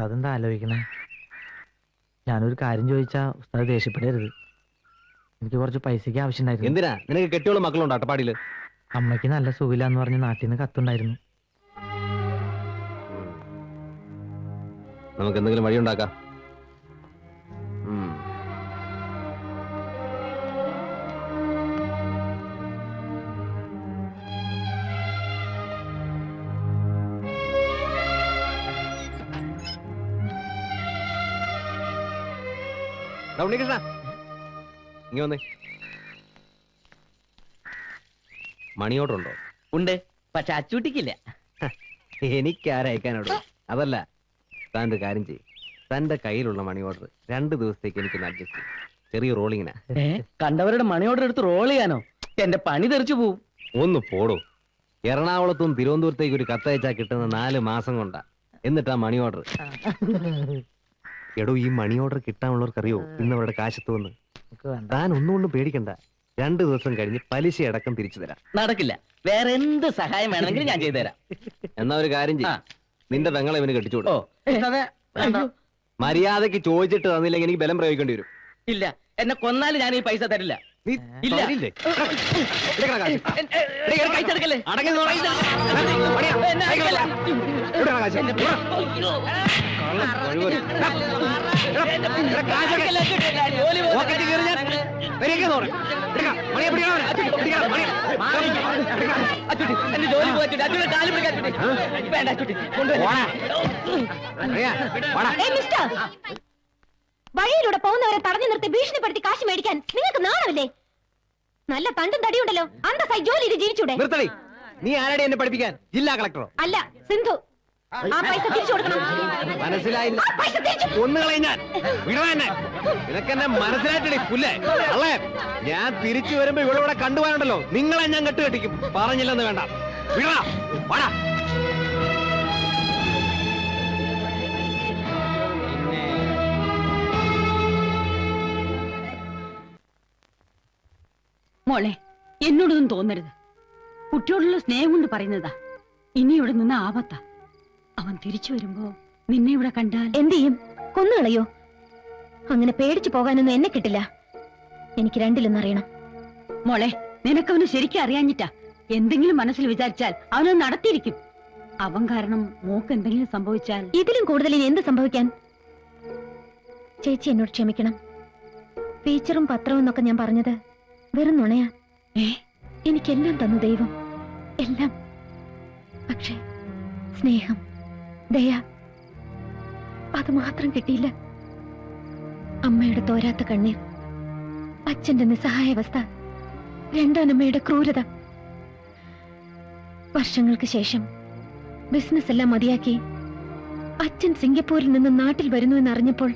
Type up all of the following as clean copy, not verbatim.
ഉസ്താദ് എന്താ ആലോചിക്കണേ? ഞാനൊരു കാര്യം ചോദിച്ചാ ഉസ്താദ് ദേഷ്യപ്പെടരുത്. എനിക്ക് കുറച്ച് പൈസക്ക് ആവശ്യമുണ്ടായിരുന്നു. എന്തിനാ? നിനക്ക് കെട്ടിയോളം മക്കളുണ്ടോ അട്ടപ്പാടിയില്? അമ്മയ്ക്ക് നല്ല സുഖമില്ലാന്ന് പറഞ്ഞ് നാട്ടിൽ നിന്ന് കത്തുണ്ടായിരുന്നു. നമുക്ക് എന്തെങ്കിലും വഴിയുണ്ടാക്കാം. ഉണ്ണികൃഷ്ണ ഇങ്ങ വന്നേ. മണി ഓർഡർ ഉണ്ടോ? ഉണ്ട്, പക്ഷെ അച്ചൂട്ടിക്കില്ല. എനിക്കാരയക്കാനോട്. അതല്ല, താൻ ഒരു കാര്യം ചെയ്യും. തന്റെ കയ്യിലുള്ള മണി ഓർഡർ 2 ദിവസത്തേക്ക് എനിക്കൊന്ന് അഡ്ജസ്റ്റ് ചെയ്യും. ചെറിയ റോളിങ്ങിനാ. കണ്ടവരുടെ മണി ഓർഡർ എടുത്ത് റോൾ ചെയ്യാനോ? എന്റെ പണി തെറിച്ചു പോവും. ഒന്ന് പോടോ. എറണാകുളത്തും തിരുവനന്തപുരത്തേക്ക് ഒരു കത്തയച്ചാ കിട്ടുന്ന 4 മാസം കൊണ്ടാ. എന്നിട്ടാ മണി ഓർഡർ. എടോ, ഈ മണി ഓർഡർ കിട്ടാനുള്ളവർക്കറിയോ ഇന്ന് അവരുടെ കാശത്തുവന്ന്? താൻ ഒന്നുകൊണ്ടും പേടിക്കണ്ട. 2 ദിവസം കഴിഞ്ഞ് പലിശ അടക്കം തിരിച്ചു തരാം. നടക്കില്ല. വേറെ എന്ത് സഹായം വേണമെങ്കിലും ഞാൻ ചെയ്തു തരാം. എന്നാ ഒരു കാര്യം ചെയ്യും, നിന്റെ പെങ്ങളെ ഇവന് കെട്ടിച്ചോളൂ. മര്യാദക്ക് ചോദിച്ചിട്ട് തന്നില്ലെങ്കിൽ എനിക്ക് ബലം പ്രയോഗിക്കേണ്ടി വരും. ഇല്ല, എന്നെ കൊന്നാലും ഞാൻ ഈ പൈസ തരില്ല. വഴിയിലൂടെ പോകുന്നവരെ തടഞ്ഞു നിർത്തി ഭീഷണിപ്പെടുത്തി കാശ് മേടിക്കാൻ നിങ്ങൾക്ക് നാണമില്ലേ? നല്ല തണ്ടും തടിയുണ്ടല്ലോ, അന്തസ്സായി ജോലി ചെയ്ത് ജീവിച്ചൂടെ? നീ ആരാടി എന്നെ പഠിപ്പിക്കാൻ? ജില്ലാ കളക്ടറോ? അല്ല, സിന്ധു. ആ പൈസ തിരിച്ചു കൊടുക്കണം. മനസ്സിലായില്ല. ഒന്നുകളെ ഞാൻ നിനക്കെന്നെ മനസ്സിലായിട്ടേ പുല്ലേ അല്ലേ? ഞാൻ തിരിച്ചു വരുമ്പോ ഇവിടെ കണ്ടുപോകാനുണ്ടല്ലോ, നിങ്ങളെ ഞാൻ കെട്ടുകെട്ടിക്കും. പറഞ്ഞില്ലെന്ന് വേണ്ട. വിടാ, വാടാ. മോളെ, എന്നോടൊന്നും തോന്നരുത്. കുട്ടിയോടുള്ള സ്നേഹം കൊണ്ട് പറയുന്നതാ. ഇനി ഇവിടെ നിന്ന് ആപത്താ. അവൻ തിരിച്ചു വരുമ്പോ നിന്നെ ഇവിടെ കണ്ടാൽ എന്ത് ചെയ്യും? കൊന്നുകളയോ? അങ്ങനെ പേടിച്ചു പോകാനൊന്നും എന്നെ കിട്ടില്ല. എനിക്ക് രണ്ടിലൊന്നറിയണം. മോളെ, നിനക്കവന് ശരിക്കും അറിയാഞ്ഞിട്ടാ. എന്തെങ്കിലും മനസ്സിൽ വിചാരിച്ചാൽ അവനത് നടത്തിയിരിക്കും. അവൻ കാരണം മോക്ക് എന്തെങ്കിലും സംഭവിച്ചാൽ ഇതിലും കൂടുതൽ ഇനി എന്ത് സംഭവിക്കാൻ? ചേച്ചി എന്നോട് ക്ഷമിക്കണം. ഫീച്ചറും പത്രവും എന്നൊക്കെ ഞാൻ പറഞ്ഞത് വെറും നുണയാ. എനിക്കെല്ലാം തന്നു ദൈവം, എല്ലാം. പക്ഷേ സ്നേഹം, ദയ, അത് മാത്രം കിട്ടിയില്ല. അമ്മയുടെ തോരാത്ത കണ്ണീർ, അച്ഛന്റെ നിസ്സഹായാവസ്ഥ, രണ്ടാനമ്മയുടെ ക്രൂരത. വർഷങ്ങൾക്ക് ശേഷം ബിസിനസ് എല്ലാം മതിയാക്കി അച്ഛൻ സിംഗപ്പൂരിൽ നിന്ന് നാട്ടിൽ വരുന്നു എന്നറിഞ്ഞപ്പോൾ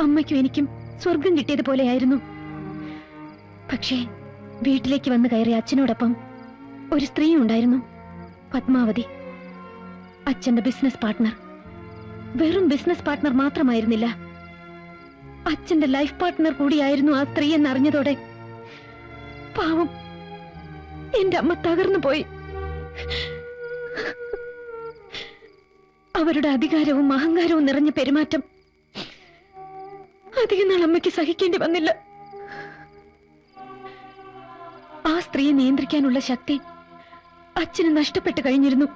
അമ്മയ്ക്കും എനിക്കും സ്വർഗം കിട്ടിയതുപോലെയായിരുന്നു. പക്ഷേ വീട്ടിലേക്ക് വന്ന് കയറിയ അച്ഛനോടൊപ്പം ഒരു സ്ത്രീ ഉണ്ടായിരുന്നു, പത്മാവതി. അച്ഛന്റെ ബിസിനസ് പാർട്ട്ണർ. വെറും ബിസിനസ് പാർട്ട്ണർ മാത്രമായിരുന്നില്ല, അച്ഛന്റെ ലൈഫ് പാർട്ട്ണർ കൂടിയായിരുന്നു ആ സ്ത്രീ എന്നറിഞ്ഞതോടെ പാവം എന്റെ അമ്മ തകർന്നു പോയി. അവരുടെ അധികാരവും അഹങ്കാരവും നിറഞ്ഞ പെരുമാറ്റം അധികം നാൾ അമ്മയ്ക്ക് സഹിക്കേണ്ടി വന്നില്ല. ആ സ്ത്രീയെ നിയന്ത്രിക്കാനുള്ള ശക്തി അച്ഛന് നഷ്ടപ്പെട്ടു കഴിഞ്ഞിരുന്നു.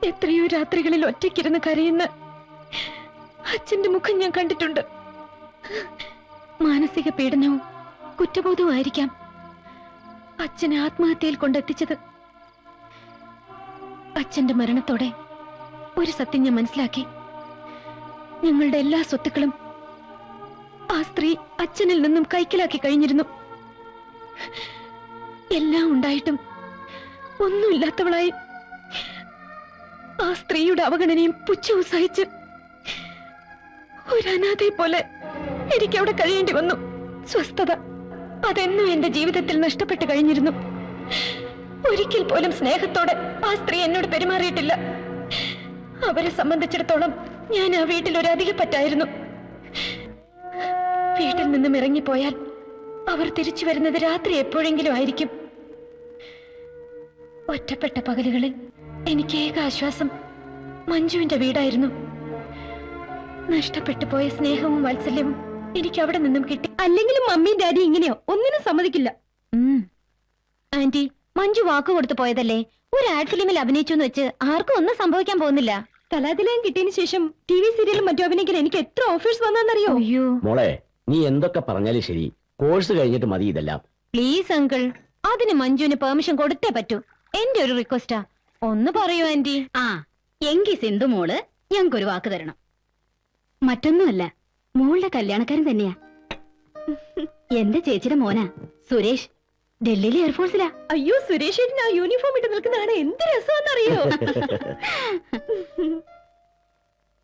എത്രയോ രാത്രികളിൽ ഒറ്റയ്ക്കിരുന്ന് കരയുന്ന അച്ഛന്റെ മുഖം ഞാൻ കണ്ടിട്ടുണ്ട്. മാനസിക പീഡനവും കുറ്റബോധവും ആയിരിക്കാം അച്ഛനെ ആത്മഹത്യയിൽ കൊണ്ടെത്തിച്ചത്. അച്ഛന്റെ മരണത്തോടെ ഒരു സത്യം ഞാൻ മനസ്സിലാക്കി. ഞങ്ങളുടെ എല്ലാ സ്വത്തുക്കളും ആ സ്ത്രീ അച്ഛനിൽ നിന്നും കൈക്കലാക്കി കഴിഞ്ഞിരുന്നു. എല്ലാം ഉണ്ടായിട്ടും ഒന്നുമില്ലാത്തവളായി ആ സ്ത്രീയുടെ അവഗണനയും പുച്ഛവും സഹിച്ച് ഒരു അനാഥയെ പോലെ എനിക്ക് അവിടെ കഴിയേണ്ടി വന്നു. സ്വസ്ഥത അതെന്നും എന്റെ ജീവിതത്തിൽ നഷ്ടപ്പെട്ടു കഴിഞ്ഞിരുന്നു. ഒരിക്കൽ പോലും സ്നേഹത്തോടെ ആ സ്ത്രീ എന്നോട് പെരുമാറിയിട്ടില്ല. അവരെ സംബന്ധിച്ചിടത്തോളം ഞാൻ ആ വീട്ടിൽ ഒരു അധികപ്പറ്റായിരുന്നു. വീട്ടിൽ നിന്നും ഇറങ്ങിപ്പോയാൽ അവർ തിരിച്ചു വരുന്നത് രാത്രി എപ്പോഴെങ്കിലും ആയിരിക്കും. ഒറ്റപ്പെട്ട പകലുകളിൽ എനിക്ക് ഏക ആശ്വാസം മഞ്ജുവിന്റെ വീടായിരുന്നു. നഷ്ടപ്പെട്ടു പോയ സ്നേഹവും വാത്സല്യവും എനിക്ക് അവിടെ നിന്നും കിട്ടി. അല്ലെങ്കിലും മമ്മിയും ഡാഡി ഇങ്ങനെയോ ഒന്നിനും സമ്മതിക്കില്ല. ആന്റി, മഞ്ജു വാക്ക് കൊടുത്തു പോയതല്ലേ. ഒരു ആഡ് ഫിലിമിൽ അഭിനയിച്ചു എന്ന് വെച്ച് ആർക്കും ഒന്നും സംഭവിക്കാൻ പോകുന്നില്ല. കലാതിലയം കിട്ടിയതിനു ശേഷം TV സീരിയലും മറ്റു അഭിനയിക്കാൻ എനിക്ക് എത്ര ഓഫേഴ്സ് വന്നറിയോ? അയ്യോ മോളെ, നീ എന്തൊക്കെ പറഞ്ഞാലും ശരി, കോഴ്സ് കഴിഞ്ഞിട്ട് മതി ഇതെല്ലാം. പ്ലീസ് അങ്കിൾ, അതിന് മഞ്ജുവിന് പെർമിഷൻ കൊടുത്തേ പറ്റൂ. എന്റെ ഒരു റിക്വസ്റ്റാ, ഒന്ന് പറയൂ ആന്റി. ആ എങ്കി സിന്ധു മോള് ഞങ്ങൾക്കൊരു വാക്ക് തരണം. മറ്റൊന്നുമല്ല, മോളുടെ കല്യാണക്കാരൻ തന്നെയാ. എന്റെ ചേച്ചിയുടെ മോനാ സുരേഷ്. ഡൽഹിയിലെ എയർഫോഴ്സിലാ. അയ്യോ, സുരേഷ് ആ യൂണിഫോം ഇട്ട് നിൽക്കുന്നതാണ് എന്ത് രസമാണെന്നറിയോ?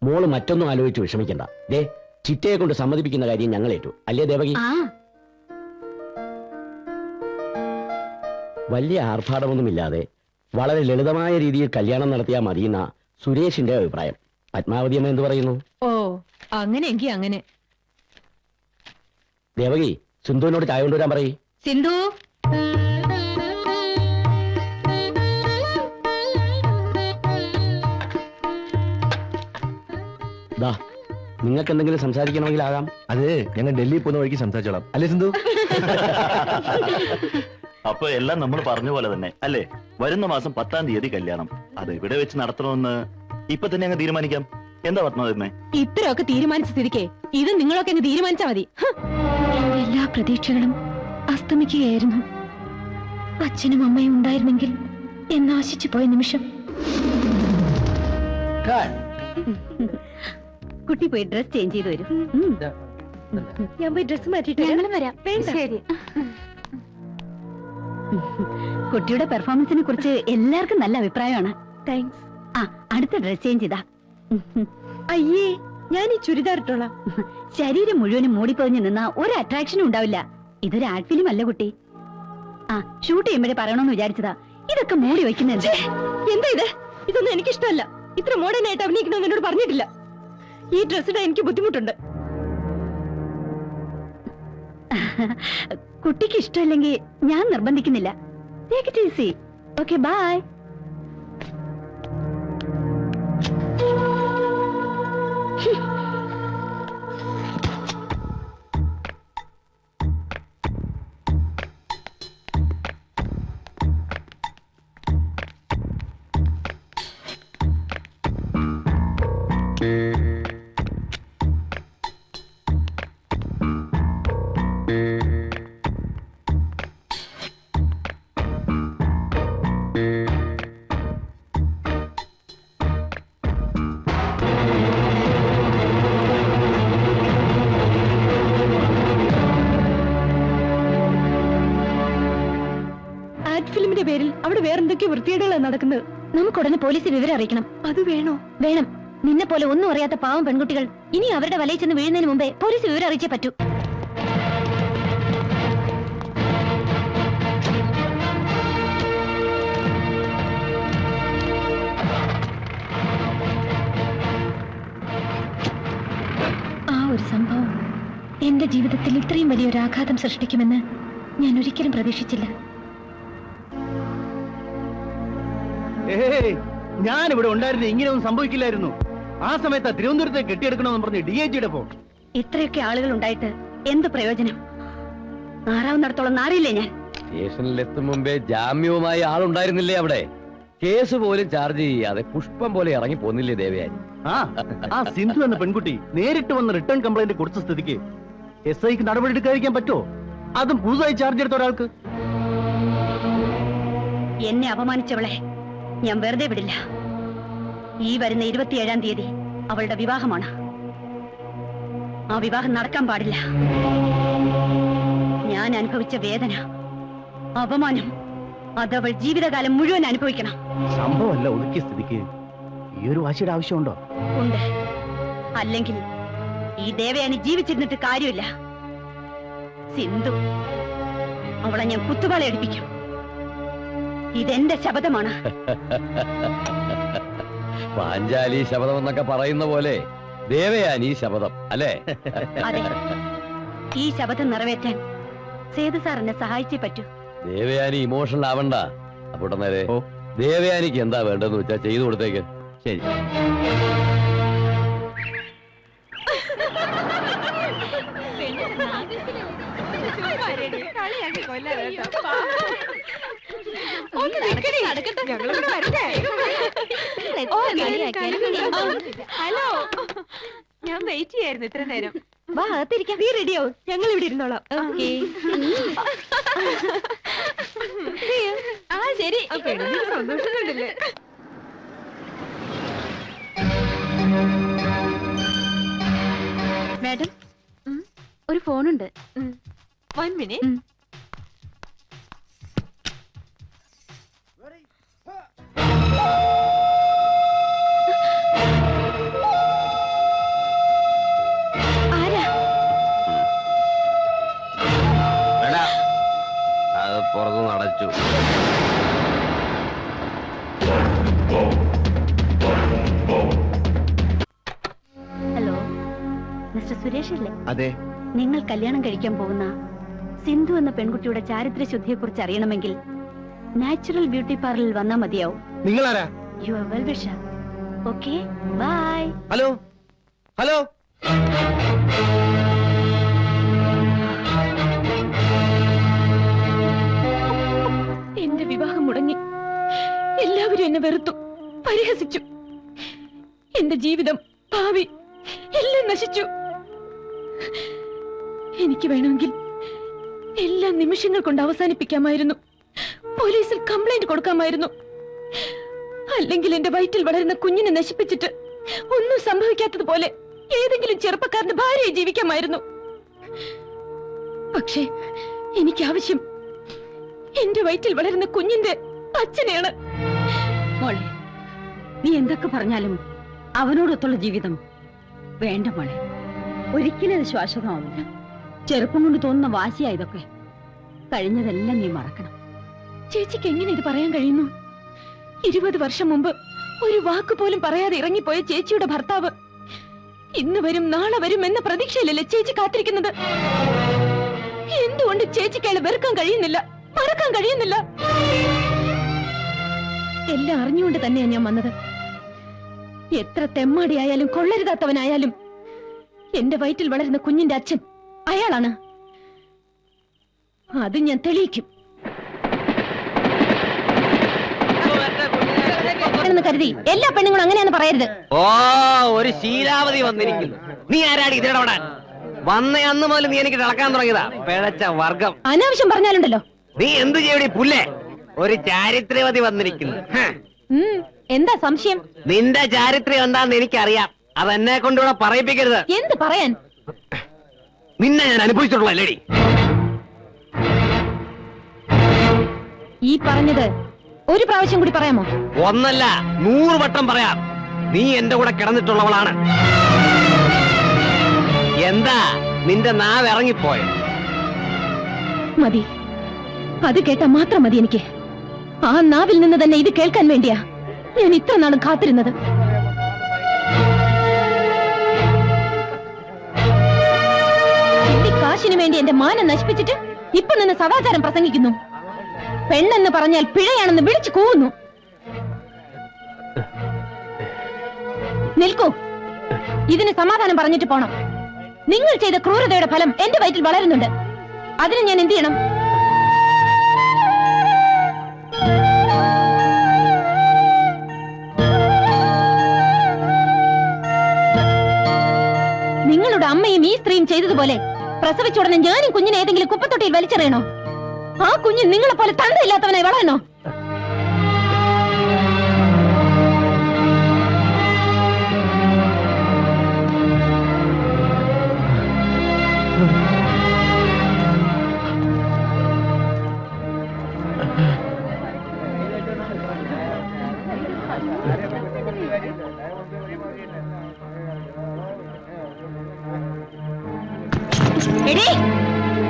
മോള് മറ്റൊന്നും ആലോചിച്ച് വിഷമിക്കണ്ട. ദേ, ചിറ്റയെ കൊണ്ട് സമ്മതിപ്പിക്കുന്ന കാര്യം ഞങ്ങൾ ഏറ്റു. അല്ലേ ദേവകി? വലിയ ആർഭാടമൊന്നുമില്ലാതെ വളരെ ലളിതമായ രീതിയിൽ കല്യാണം നടത്തിയാൽ മതിയെന്ന സുരേഷിന്റെ അഭിപ്രായം. പത്മാവതി അമ്മ എന്ത് പറയുന്നു? ഓ, അങ്ങനെയെങ്കി അങ്ങനെ. ദേവകി, സിന്ധുവിനോട് ചായ കൊണ്ടുവരാൻ പറയ്. സിന്ധു, ദാ, നിങ്ങൾക്ക് എന്തെങ്കിലും സംസാരിക്കണമെങ്കിൽ ആകാം. അത് ഞങ്ങൾ ഡൽഹി പോകുന്ന വഴിക്ക് സംസാരിച്ചോളാം. അല്ലേ സിന്ധു? അപ്പൊ എല്ലാം നമ്മൾ പറഞ്ഞ പോലെ തന്നെ അല്ലേ? വരുന്ന മാസം 10-ാം തീയതി കല്യാണം. അത് ഇവിടെ വെച്ച് നടത്തണമെന്ന് ഇപ്പൊ തന്നെ അങ്ങ് തീരുമാനിക്കാം. എന്താ പത്മാവതിയമ്മേ? ഇത്രയൊക്കെ തീരുമാനിച്ച സ്ഥിതിക്ക് ഇത് നിങ്ങളൊക്കെ അങ്ങ് തീരുമാനിച്ചാ മതി. എന്റെ എല്ലാ പ്രതീക്ഷകളും അസ്തമിക്കുകയായിരുന്നു. അച്ഛനും അമ്മയും ഉണ്ടായിരുന്നെങ്കിൽ എന്നാശിച്ചു പോയ നിമിഷം. കുട്ടി പോയി ഡ്രസ് ചേഞ്ച് ചെയ്ത് വരും. ഞാൻ പോയി ഡ്രസ് മാറ്റിട്ട് ഞങ്ങളും വരാം. ശരി. കുട്ടിയുടെ പെർഫോമൻസിനെ കുറിച്ച് എല്ലാവർക്കും നല്ല അഭിപ്രായമാണ്. താങ്ക്സ്. ആ, അടുത്ത ഡ്രസ് ചേഞ്ച് ചെയ്താ. അയ്യേ, ഞാൻ ഈ ചുരിദാർ ഇട്ടോളാം. ശരീരം മുഴുവനും മൂടിപ്പൊതിഞ്ഞു നിന്നാ ഒരു അട്രാക്ഷനും ഉണ്ടാവില്ല. ഇതൊരു ആഡ് ഫിലിം അല്ല കുട്ടി. ആ, ഷൂട്ട് ചെയ്യുമ്പോഴേ പറയണമെന്ന് വിചാരിച്ചതാ. ഇതൊക്കെ മൂടി വെക്കുന്നത് എന്താ ഇത്? ഇതൊന്നും എനിക്കിഷ്ടമല്ല. ഇത്ര മോഡേൺ ആയിട്ട് അഭിനയിക്കണമെന്ന് എന്നോട് പറഞ്ഞിട്ടില്ല. ഈ ഡ്രസ് ഇടാൻ എനിക്ക് ബുദ്ധിമുട്ടുണ്ട്. കുട്ടിക്ക് ഇഷ്ടമല്ലെങ്കിൽ ഞാൻ നിർബന്ധിക്കുന്നില്ല. Take it easy. Okay, bye. ഫിലിമിന്റെ പേരിൽ അവിടെ വേറെന്തൊക്കെയോ വൃത്തികേടുകളാണ് നടക്കുന്നത്. നമുക്കുടനെ പോലീസിൽ വിവരം അറിയിക്കണം. അത് വേണോ? വേണം. നിന്നെ പോലെ ഒന്നും അറിയാത്ത പാവം പെൺകുട്ടികൾ ഇനി അവരുടെ വലയിൽ ചെന്ന് വീഴുന്നതിന് മുമ്പേ പോലീസ് വിവരം അറിയിച്ചേ പറ്റൂ. ആ ഒരു സംഭവം എന്റെ ജീവിതത്തിൽ ഇത്രയും വലിയൊരു ആഘാതം സൃഷ്ടിക്കുമെന്ന് ഞാൻ ഒരിക്കലും പ്രതീക്ഷിച്ചില്ല. ഞാൻ ഇവിടെ ഉണ്ടായിരുന്ന ഇങ്ങനെയൊന്നും സംഭവിക്കില്ലായിരുന്നു. ആ സമയത്ത് തിരുവനന്തപുരത്തെ കെട്ടിയെടുക്കണമെന്ന് പറഞ്ഞ് DIGയുടെ ഫോൺ. ഇത്രയൊക്കെ ആളുകൾ ഉണ്ടായിട്ട് എന്ത് പ്രയോജനം? നാറാവുന്നിടത്തോളം നാറിയില്ലേ ഞാൻ? സ്റ്റേഷനിലെത്തും മുമ്പേ ജാമ്യവുമായി ആളുണ്ടായിരുന്നില്ലേ അവിടെ? കേസ് പോലും ചാർജ് ചെയ്യാതെ പുഷ്പം പോലെ ഇറങ്ങി പോന്നില്ലേ ദേവയാനി? ആ സിന്ധു എന്ന പെൺകുട്ടി നേരിട്ട് വന്ന് റിട്ടേൺ കംപ്ലൈന്റ് കൊടുത്ത സ്ഥിതിക്ക് SIക്ക് നടപടി എടുക്കാതിരിക്കാൻ പറ്റുമോ? അതും പുതുതായി ചാർജ് എടുത്ത ഒരാൾക്ക്. എന്നെ അപമാനിച്ചവളെ ഞാൻ വെറുതെ വിടില്ല. ഈ വരുന്ന 27-ാം തീയതി അവളുടെ വിവാഹമാണ്. ആ വിവാഹം നടക്കാൻ പാടില്ല. ഞാൻ അനുഭവിച്ച വേദന, അപമാനം അതവൾ ജീവിതകാലം മുഴുവൻ അനുഭവിക്കണം. സംഭവമല്ല ഒതുക്കിയ സ്ഥിതിക്ക് ഈ ഒരു വാശിയുടെ ആവശ്യമുണ്ടോ? ഉണ്ട്. അല്ലെങ്കിൽ ഈ ദേവയാനി ജീവിച്ചിരുന്നിട്ട് കാര്യമില്ല. സിന്ധു, അവളെ ഞാൻ കുത്തുവാള എടുപ്പിക്കും. ഇതെന്റെ ശപഥമാണ്. പാഞ്ചാലി ശപഥം എന്നൊക്കെ പറയുന്ന പോലെ ദേവയാനി ശപഥം അല്ലേ? അതെ, ഈ ശപഥം നിറവേറ്റാൻ സേതു സാർ എന്നെ സഹായിച്ചേ പറ്റൂ. ദേവയാനി ഇമോഷണൽ ആവണ്ട. അപ്പോൾ നേരെ ദേവയാനിക്ക് എന്താ വേണ്ടതെന്ന് വെച്ചാ ചെയ്തു കൊടുത്തേക്ക്. ശരി. ഹലോ, ഞാൻ വെയിറ്റ് ചെയ്യായിരുന്നു ഇത്ര നേരം. വാ അകത്തിരിക്കാം. നീ റെഡിയാവും, ഞങ്ങൾ ഇവിടെ ഇരുന്നോളാം. ആ ശരി. സന്തോഷമുണ്ടല്ലേ? മാഡം, ഒരു ഫോണുണ്ട്. 1 minute. അത് പുറത്തുനിന്ന് അടച്ചു. ഹലോ, മിസ്റ്റർ സുരേഷ് അല്ലേ? അതെ. നിങ്ങൾ കല്യാണം കഴിക്കാൻ പോകുന്ന സിന്ധു എന്ന പെൺകുട്ടിയുടെ ചാരിത്രശുദ്ധിയെ കുറിച്ച് അറിയണമെങ്കിൽ നാച്ചുറൽ ബ്യൂട്ടി പാർലറിൽ വന്നാൽ മതിയാവും. നിങ്ങളാരാ? Your well wisher. Okay, bye. Hello hello. എന്റെ വിവാഹം മുടങ്ങി. എല്ലാവരും എന്നെ വെറുത്തു, പരിഹസിച്ചു. എന്റെ ജീവിതം, ഭാവി എല്ലാം നശിച്ചു. എനിക്ക് വേണമെങ്കിൽ എല്ലാ നിമിഷങ്ങൾ കൊണ്ട് അവസാനിപ്പിക്കാമായിരുന്നു. പോലീസിൽ കംപ്ലൈന്റ് കൊടുക്കാമായിരുന്നു. അല്ലെങ്കിൽ എന്റെ വയറ്റിൽ വളരുന്ന കുഞ്ഞിനെ നശിപ്പിച്ചിട്ട് ഒന്നും സംഭവിക്കാത്തതുപോലെ ഏതെങ്കിലും ചെറുപ്പക്കാരന്റെ ഭാര്യയെ ജീവിക്കാമായിരുന്നു. പക്ഷേ എനിക്ക് ആവശ്യം എന്റെ വയറ്റിൽ വളരുന്ന കുഞ്ഞിന്റെ അച്ഛനെയാണ്. മോളെ, നീ എന്തൊക്കെ പറഞ്ഞാലും അവനോടൊത്തുള്ള ജീവിതം വേണ്ട മോളെ. ഒരിക്കലും അത് ശാശ്വതമാവില്ല. ചെറുപ്പം കൊണ്ട് തോന്നുന്ന വാശിയാ ഇതൊക്കെ. കഴിഞ്ഞതെല്ലാം നീ മറക്കണം. ചേച്ചിക്ക് എങ്ങനെ ഇത് പറയാൻ കഴിയുന്നു? 20 വർഷം മുമ്പ് ഒരു വാക്ക് പോലും പറയാതെ ഇറങ്ങിപ്പോയ ചേച്ചിയുടെ ഭർത്താവ് ഇന്ന് വരും നാളെ വരും എന്ന പ്രതീക്ഷയിലല്ലേ ചേച്ചി കാത്തിരിക്കുന്നത്? എന്തുകൊണ്ട് ചേച്ചിക്ക് അയാളെ വെറുക്കാൻ കഴിയുന്നില്ല, മറക്കാൻ കഴിയുന്നില്ല? എല്ലാം അറിഞ്ഞുകൊണ്ട് തന്നെയാണ് ഞാൻ വന്നത്. എത്ര തെമ്മാടിയായാലും കൊള്ളരുതാത്തവനായാലും എന്റെ വയറ്റിൽ വളരുന്ന കുഞ്ഞിന്റെ അച്ഛൻ അയാളാണ്. അത് ഞാൻ തെളിയിക്കും. കരുതി എല്ലാ പെണ്ണുങ്ങളും അങ്ങനെയാന്ന് പറയരുത്. ഓ, ഒരു ശീലാവതി വന്നിരിക്കുന്നു. നീ ആരാടി ഇതിടപെടാൻ? വന്ന അന്ന് മുതൽ നീ എനിക്ക് തിളക്കാൻ തുടങ്ങിയതാ. പിഴച്ച വർഗം. അനാവശ്യം പറഞ്ഞാലുണ്ടല്ലോ. നീ എന്ത് ചെയ്യടി പുല്ലേ? ഒരു ചാരിത്രവതി വന്നിരിക്കുന്നു. എന്താ സംശയം? നിന്റെ ചാരിത്രം എന്താന്ന് എനിക്കറിയാം. അതെന്നെ കൊണ്ടുകൂടെ പറയിപ്പിക്കരുത്. എന്ത് പറയാൻ? നിന്നെ ഞാൻ അനുഭവിച്ചിട്ടുള്ള ലേഡി. ഈ പറഞ്ഞത് ഒരു പ്രാവശ്യം കൂടി പറയാമോ? ഒന്നല്ല 100 വട്ടം പറയാം. നീ എന്റെ കൂടെ കിടന്നിട്ടുള്ളവളാണ്. എന്താ നിന്റെ നാവ് ഇറങ്ങിപ്പോയോ? മതി, അത് കേട്ടാ മാത്രം മതി എനിക്ക്. ആ നാവിൽ നിന്ന് തന്നെ ഇത് കേൾക്കാൻ വേണ്ടിയാ ഞാൻ ഇത്ര നാളും കാത്തിരുന്നത്. കാശിനു വേണ്ടി എന്റെ മാനം നശിപ്പിച്ചിട്ട് ഇപ്പൊ നിന്ന് സദാചാരം പ്രസംഗിക്കുന്നു. പെണ്ണെന്ന് പറഞ്ഞാൽ പിഴയാണെന്ന് വിളിച്ചു കൂവുന്നു. നിൽക്കൂ, ഇതിന് സമാധാനം പറഞ്ഞിട്ട് പോണം. നിങ്ങൾ ചെയ്ത ക്രൂരതയുടെ ഫലം എന്റെ വയറ്റിൽ വളരുന്നുണ്ട്. അതിന് ഞാൻ എന്ത് ചെയ്യണം? നിങ്ങളുടെ അമ്മയും ഈ സ്ത്രീയും ചെയ്തതുപോലെ പ്രസവിച്ച ഉടനെ ഞാനും കുഞ്ഞിനെ ഏതെങ്കിലും കുപ്പത്തൊട്ടിയിൽ വലിച്ചെറിയണോ? ആ കുഞ്ഞ് നിങ്ങളെ പോലെ തന്തയില്ലാത്തവനായി വളരണോ?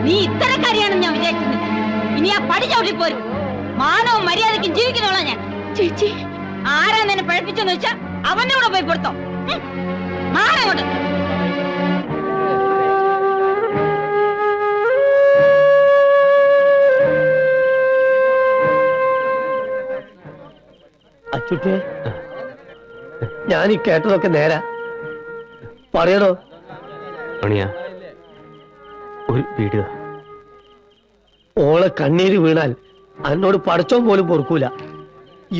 നീ ഇത്തരക്കാരിയാണെന്ന് ഞാൻ വിചാരിക്കുന്നില്ല. ഇനി ആ പടി ചവിട്ടി പോരും. മാനവും മര്യാദയ്ക്കും ജീവിക്കുന്നോളാം ഞാൻ. ചേച്ചി, ആരാ നിന്നെ പഴപ്പിച്ചെന്ന് വെച്ചാ അവന്റെ കൂടെ പോയി കൊടുത്തോ. മാറങ്ങോട്ട്. അച്ചുട്ടേ, ഞാൻ ഈ കേട്ടതൊക്കെ നേരാ പറയണോ? മണിയാ ഒരു വീഡിയോ ഓളെ കണ്ണീര് വീണാൽ എന്നോട് പടച്ചോൻ പോലും പൊറുക്കൂല.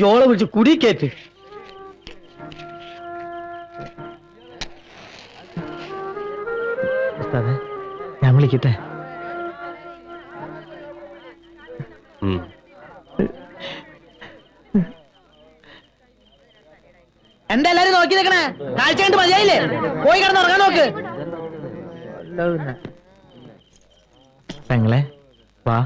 യോളെ വിളിച്ച് കുടിക്കേറ്റ്. ഉസ്താദേ ഞാൻ വിളിക്കട്ടെ? എന്താ എല്ലാരും നോക്കി നിൽക്കണേ? കാഴ്ച കണ്ട് മതിയായില്ലേ? പോയി കിടന്ന് ഉറങ്ങാൻ നോക്ക്. പെങ്ങളെ വാ.